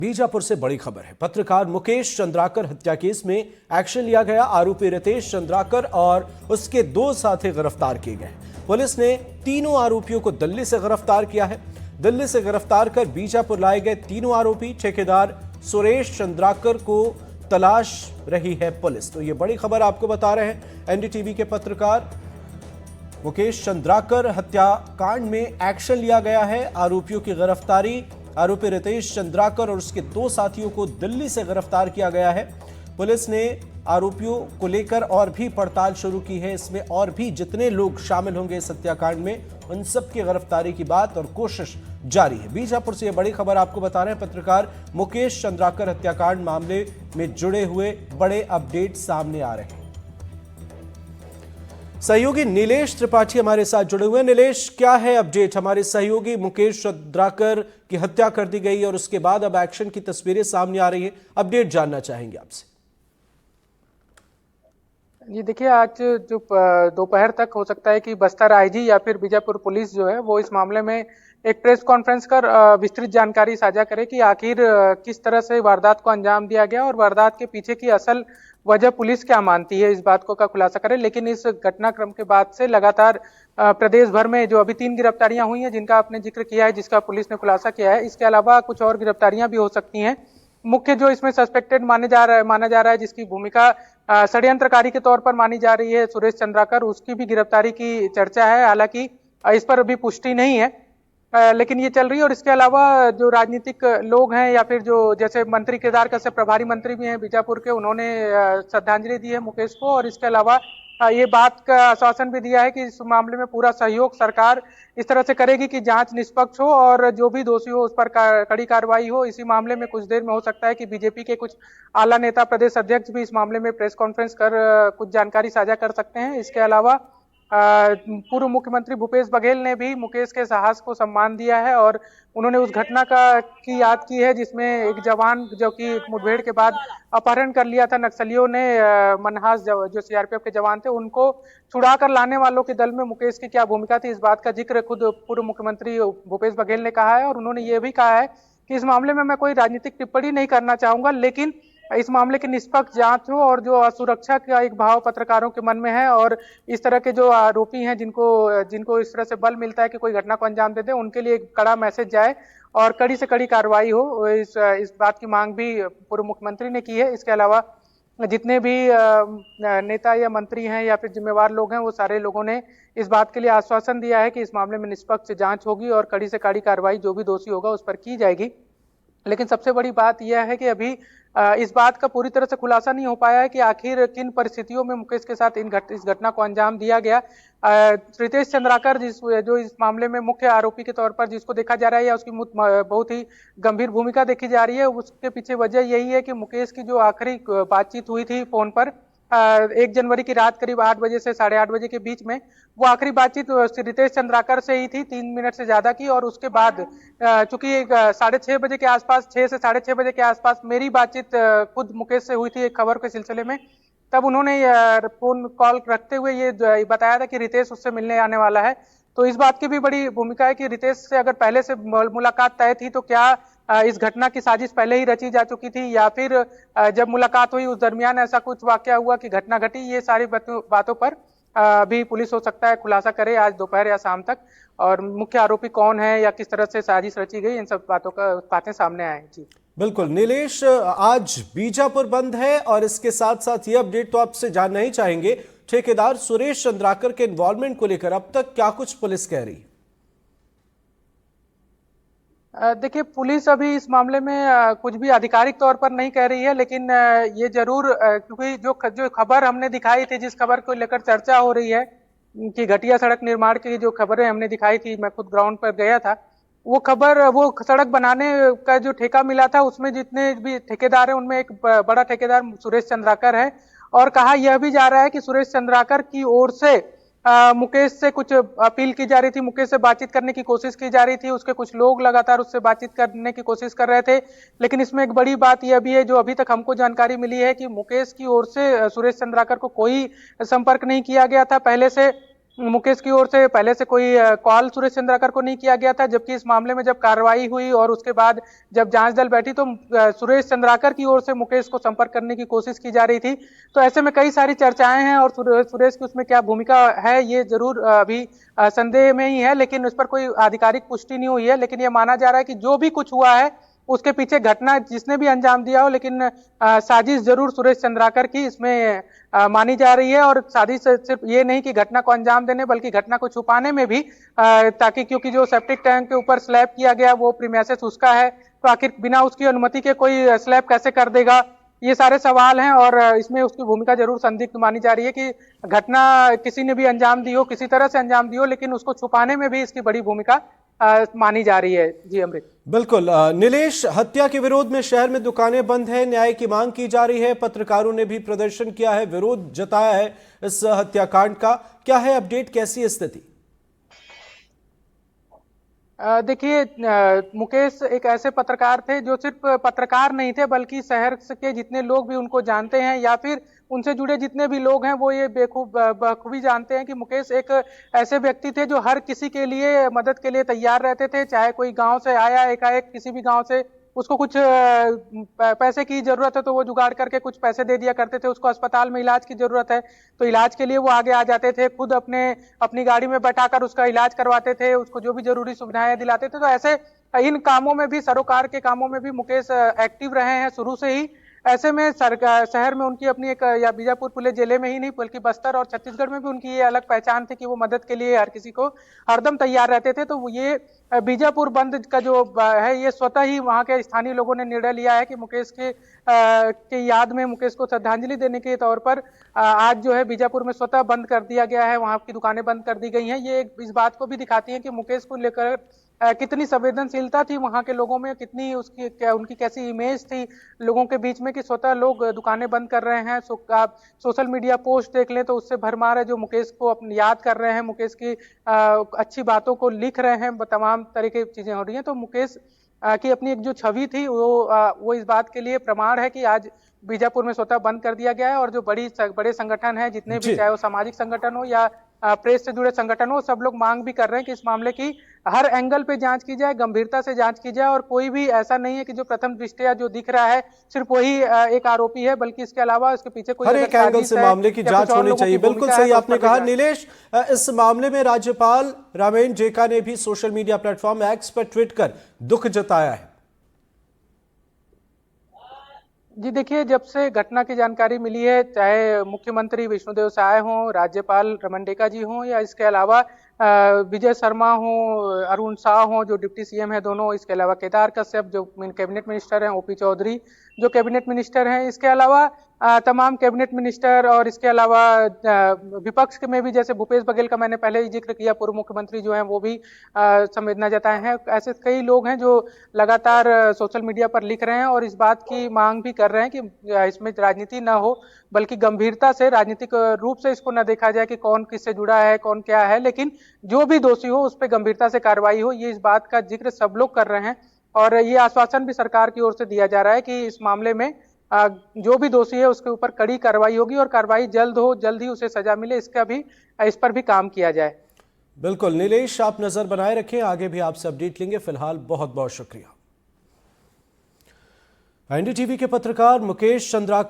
बीजापुर से बड़ी खबर है। पत्रकार मुकेश चंद्राकर हत्या केस में एक्शन लिया गया। आरोपी रितेश चंद्राकर और उसके 2 साथी गिरफ्तार किए गए। पुलिस ने तीनों आरोपियों को दिल्ली से गिरफ्तार किया है। दिल्ली से गिरफ्तार कर बीजापुर लाए गए तीनों आरोपी ठेकेदार सुरेश चंद्राकर को तलाश रही है पुलिस। तो ये बड़ी खबर आपको बता रहे हैं। एनडीटीवी के पत्रकार मुकेश चंद्राकर हत्याकांड में एक्शन लिया गया है। आरोपियों की गिरफ्तारी, आरोपी रितेश चंद्राकर और उसके 2 साथियों को दिल्ली से गिरफ्तार किया गया है। पुलिस ने आरोपियों को लेकर और भी पड़ताल शुरू की है। इसमें और भी जितने लोग शामिल होंगे इस हत्याकांड में, उन सब की गिरफ्तारी की बात और कोशिश जारी है। बीजापुर से यह बड़ी खबर आपको बता रहे हैं। पत्रकार मुकेश चंद्राकर हत्याकांड मामले में जुड़े हुए बड़े अपडेट सामने आ रहे हैं। सहयोगी नीलेश त्रिपाठी हमारे साथ जुड़े हुए हैं। नीलेश, क्या है अपडेट? हमारे सहयोगी मुकेश चंद्राकर की हत्या कर दी गई और उसके बाद अब एक्शन की तस्वीरें सामने आ रही हैं। अपडेट जानना चाहेंगे आपसे। जी देखिए, आज जो दोपहर तक हो सकता है कि बस्तर आईजी या फिर बीजापुर पुलिस जो है वो इस मामले में एक प्रेस कॉन्फ्रेंस कर विस्तृत जानकारी साझा करे कि आखिर किस तरह से वारदात को अंजाम दिया गया और वारदात के पीछे की असल वजह पुलिस क्या मानती है, इस बात को का खुलासा करे। लेकिन इस घटनाक्रम के बाद से लगातार प्रदेश भर में जो अभी 3 गिरफ्तारियां हुई हैं, जिनका आपने जिक्र किया है, जिसका पुलिस ने खुलासा किया है, इसके अलावा कुछ और गिरफ्तारियां भी हो सकती हैं। मुख्य जो इसमें सस्पेक्टेड माना जा रहा है, जिसकी भूमिका षड्यंत्रकारी के तौर पर मानी जा रही है, सुरेश चंद्राकर, उसकी भी गिरफ्तारी की चर्चा है। हालांकि इस पर अभी पुष्टि नहीं है, लेकिन ये चल रही है। और इसके अलावा जो राजनीतिक लोग हैं या फिर जो जैसे मंत्री केदार कश्यप प्रभारी मंत्री भी हैं बीजापुर के, उन्होंने श्रद्धांजलि दी है मुकेश को। और इसके अलावा ये बात का आश्वासन भी दिया है कि इस मामले में पूरा सहयोग सरकार इस तरह से करेगी कि जांच निष्पक्ष हो और जो भी दोषी हो उस पर कड़ी कार्रवाई हो। इसी मामले में कुछ देर में हो सकता है कि बीजेपी के कुछ आला नेता, प्रदेश अध्यक्ष भी इस मामले में प्रेस कॉन्फ्रेंस कर कुछ जानकारी साझा कर सकते हैं। इसके अलावा पूर्व मुख्यमंत्री भूपेश बघेल ने भी मुकेश के साहस को सम्मान दिया है और उन्होंने उस घटना की याद की है जिसमें एक जवान जो कि मुठभेड़ के बाद अपहरण कर लिया था नक्सलियों ने, मनहास जो सीआरपीएफ के जवान थे, उनको छुड़ा कर लाने वालों के दल में मुकेश की क्या भूमिका थी, इस बात का जिक्र खुद पूर्व मुख्यमंत्री भूपेश बघेल ने कहा है। और उन्होंने ये भी कहा है कि इस मामले में मैं कोई राजनीतिक टिप्पणी नहीं करना चाहूंगा, लेकिन इस मामले की निष्पक्ष जांच हो और जो असुरक्षा का एक भाव पत्रकारों के मन में है और इस तरह के जो आरोपी हैं जिनको इस तरह से बल मिलता है कि कोई घटना को अंजाम दे दे, उनके लिए एक कड़ा मैसेज जाए और कड़ी से कड़ी कार्रवाई हो, इस बात की मांग भी पूर्व मुख्यमंत्री ने की है। इसके अलावा जितने भी नेता या मंत्री हैं या फिर जिम्मेवार लोग हैं, वो सारे लोगों ने इस बात के लिए आश्वासन दिया है कि इस मामले में निष्पक्ष जांच होगी और कड़ी से कड़ी कार्रवाई जो भी दोषी होगा उस पर की जाएगी। लेकिन सबसे बड़ी बात यह है कि अभी इस बात का पूरी तरह से खुलासा नहीं हो पाया है कि आखिर किन परिस्थितियों में मुकेश के साथ इस घटना को अंजाम दिया गया। रितेश चंद्राकर जो इस मामले में मुख्य आरोपी के तौर पर जिसको देखा जा रहा है या उसकी बहुत ही गंभीर भूमिका देखी जा रही है, उसके पीछे वजह यही है कि मुकेश की जो आखिरी बातचीत हुई थी फोन पर 1 जनवरी की रात करीब 8 बजे से 8:30 बजे के बीच में, वो आखिरी बातचीत रितेश चंद्राकर से ही थी, 3 मिनट से ज्यादा की। और उसके बाद चूंकि 6:30 बजे के आसपास, 6 से 6:30 बजे के आसपास मेरी बातचीत खुद मुकेश से हुई थी एक खबर के सिलसिले में। तब उन्होंने फोन कॉल रखते हुए ये बताया था कि रितेश उससे मिलने आने वाला है। तो इस बात की भी बड़ी भूमिका है कि रितेश से अगर पहले से मुलाकात तय थी तो क्या इस घटना की साजिश पहले ही रची जा चुकी थी या फिर जब मुलाकात हुई उस दरमियान ऐसा कुछ वाकया हुआ कि घटना घटी। ये सारी बातों पर अभी पुलिस हो सकता है खुलासा करे आज दोपहर या शाम तक, और मुख्य आरोपी कौन है या किस तरह से साजिश रची गई, इन सब बातें सामने आए। जी बिल्कुल नीलेश, आज बीजापुर बंद है और इसके साथ साथ ये अपडेट तो आपसे जानना ही चाहेंगे, ठेकेदार सुरेश चंद्राकर के इन्वॉल्वमेंट को लेकर अब तक क्या कुछ पुलिस कह रही? देखिए, पुलिस अभी इस मामले में कुछ भी आधिकारिक तौर पर नहीं कह रही है, लेकिन ये जरूर क्योंकि जो खबर हमने दिखाई थी, जिस खबर को लेकर चर्चा हो रही है कि घटिया सड़क निर्माण की जो खबरें हमने दिखाई थी, मैं खुद ग्राउंड पर गया था, वो सड़क बनाने का जो ठेका मिला था उसमें जितने भी ठेकेदार हैं उनमें एक बड़ा ठेकेदार सुरेश चंद्राकर है। और कहा यह भी जा रहा है कि सुरेश चंद्राकर की ओर से मुकेश से कुछ अपील की जा रही थी, मुकेश से बातचीत करने की कोशिश की जा रही थी, उसके कुछ लोग लगातार उससे बातचीत करने की कोशिश कर रहे थे। लेकिन इसमें एक बड़ी बात यह भी है जो अभी तक हमको जानकारी मिली है कि मुकेश की ओर से सुरेश चंद्राकर को कोई संपर्क नहीं किया गया था पहले से। मुकेश की ओर से पहले से कोई कॉल सुरेश चंद्राकर को नहीं किया गया था, जबकि इस मामले में जब कार्रवाई हुई और उसके बाद जब जांच दल बैठी तो सुरेश चंद्राकर की ओर से मुकेश को संपर्क करने की कोशिश की जा रही थी। तो ऐसे में कई सारी चर्चाएं हैं और सुरेश की उसमें क्या भूमिका है ये जरूर अभी संदेह में ही है, लेकिन उस पर कोई आधिकारिक पुष्टि नहीं हुई है। लेकिन ये माना जा रहा है कि जो भी कुछ हुआ है उसके पीछे घटना जिसने भी अंजाम दिया हो, लेकिन साजिश जरूर सुरेश चंद्राकर की इसमें मानी जा रही है। और साजिश सिर्फ ये नहीं कि घटना को अंजाम देने बल्कि घटना को छुपाने में भी, ताकि क्योंकि जो सेप्टिक टैंक के ऊपर स्लैब किया गया वो प्रीमिसेस उसका है, तो आखिर बिना उसकी अनुमति के कोई स्लैब कैसे कर देगा, ये सारे सवाल हैं। और इसमें उसकी भूमिका जरूर संदिग्ध मानी जा रही है कि घटना किसी ने भी अंजाम दी हो, किसी तरह से अंजाम दी हो, लेकिन उसको छुपाने में भी इसकी बड़ी भूमिका मानी जा रही है। जी अमृत। बिल्कुल नीलेश, हत्या के विरोध में शहर में दुकानें बंद हैं, न्याय की मांग की जा रही है, पत्रकारों ने भी प्रदर्शन किया है, विरोध जताया है इस हत्याकांड का। क्या है अपडेट, कैसी स्थिति? देखिए, मुकेश एक ऐसे पत्रकार थे जो सिर्फ पत्रकार नहीं थे बल्कि शहर के जितने लोग भी उनको जानते हैं या फिर उनसे जुड़े जितने भी लोग हैं वो ये बखूबी जानते हैं कि मुकेश एक ऐसे व्यक्ति थे जो हर किसी के लिए मदद के लिए तैयार रहते थे। चाहे कोई गांव से आया एकाएक, किसी भी गांव से उसको कुछ पैसे की जरूरत है तो वो जुगाड़ करके कुछ पैसे दे दिया करते थे। उसको अस्पताल में इलाज की जरूरत है तो इलाज के लिए वो आगे आ जाते थे, खुद अपनी गाड़ी में बैठाकर उसका इलाज करवाते थे, उसको जो भी जरूरी सुविधाएं दिलाते थे। तो ऐसे इन कामों में भी, सरोकार के कामों में भी मुकेश एक्टिव रहे हैं शुरू से ही। ऐसे में शहर में उनकी अपनी एक, या बीजापुर पुलिस जिले में ही नहीं बल्कि बस्तर और छत्तीसगढ़ में भी उनकी ये अलग पहचान थी कि वो मदद के लिए हर किसी को हरदम तैयार रहते थे। तो ये बीजापुर बंद का जो है ये स्वतः ही वहां के स्थानीय लोगों ने निर्णय लिया है कि मुकेश के याद में, मुकेश को श्रद्धांजलि देने के तौर पर आज जो है बीजापुर में स्वतः बंद कर दिया गया है, वहां की दुकानें बंद कर दी गई हैं। ये इस बात को भी दिखाती है कि मुकेश को लेकर कितनी संवेदनशीलता थी वहां के लोगों में, कितनी उनकी कैसी इमेज थी लोगों के बीच में कि स्वतः लोग दुकानें बंद कर रहे हैं। आप सोशल मीडिया पोस्ट देख लें तो उससे भरमार है जो मुकेश को अपनी याद कर रहे हैं, मुकेश की अच्छी बातों को लिख रहे हैं, तमाम तरह की चीजें हो रही हैं। तो मुकेश की अपनी एक जो छवि थी वो इस बात के लिए प्रमाण है कि आज बीजापुर में स्वतः बंद कर दिया गया है। और जो बड़े संगठन है जितने भी, चाहे वो सामाजिक संगठन हो या प्रेस से जुड़े संगठन हो, सब लोग मांग भी कर रहे हैं कि इस मामले की हर एंगल पे जांच की जाए, गंभीरता से जांच की जाए। और कोई भी ऐसा नहीं है कि जो प्रथम दृष्टया जो दिख रहा है सिर्फ वही एक आरोपी है, बल्कि इसके अलावा इसके पीछे कोई हर एक एंगल से मामले की जांच होनी चाहिए। बिल्कुल सही आपने कहा नीलेश। इस मामले में राज्यपाल रामेन जेका ने भी सोशल मीडिया प्लेटफॉर्म एक्स पर ट्वीट कर दुख जताया है। जी देखिए, जब से घटना की जानकारी मिली है, चाहे मुख्यमंत्री विष्णुदेव साय हों, राज्यपाल रमन डेका जी हों, या इसके अलावा विजय शर्मा हों, अरुण शाह हों जो डिप्टी सीएम है दोनों, इसके अलावा केदार कश्यप जो कैबिनेट मिनिस्टर हैं, ओपी चौधरी जो कैबिनेट मिनिस्टर हैं, इसके अलावा तमाम कैबिनेट मिनिस्टर, और इसके अलावा विपक्ष में भी जैसे भूपेश बघेल का मैंने पहले ही जिक्र किया, पूर्व मुख्यमंत्री जो हैं वो भी संवेदना जताए हैं। ऐसे कई लोग हैं जो लगातार सोशल मीडिया पर लिख रहे हैं और इस बात की मांग भी कर रहे हैं कि इसमें राजनीति ना हो, बल्कि गंभीरता से, राजनीतिक रूप से इसको न देखा जाए कि कौन किससे जुड़ा है, कौन क्या है, लेकिन जो भी दोषी हो उस पर गंभीरता से कार्रवाई हो, ये इस बात का जिक्र सब लोग कर रहे हैं। और ये आश्वासन भी सरकार की ओर से दिया जा रहा है कि इस मामले में जो भी दोषी है उसके ऊपर कड़ी कार्रवाई होगी और कार्रवाई जल्द ही उसे सजा मिले, इस पर भी काम किया जाए। बिल्कुल नीलेश, आप नजर बनाए रखें, आगे भी आपसे अपडेट लेंगे। फिलहाल बहुत बहुत शुक्रिया। एनडीटीवी के पत्रकार मुकेश चंद्राकर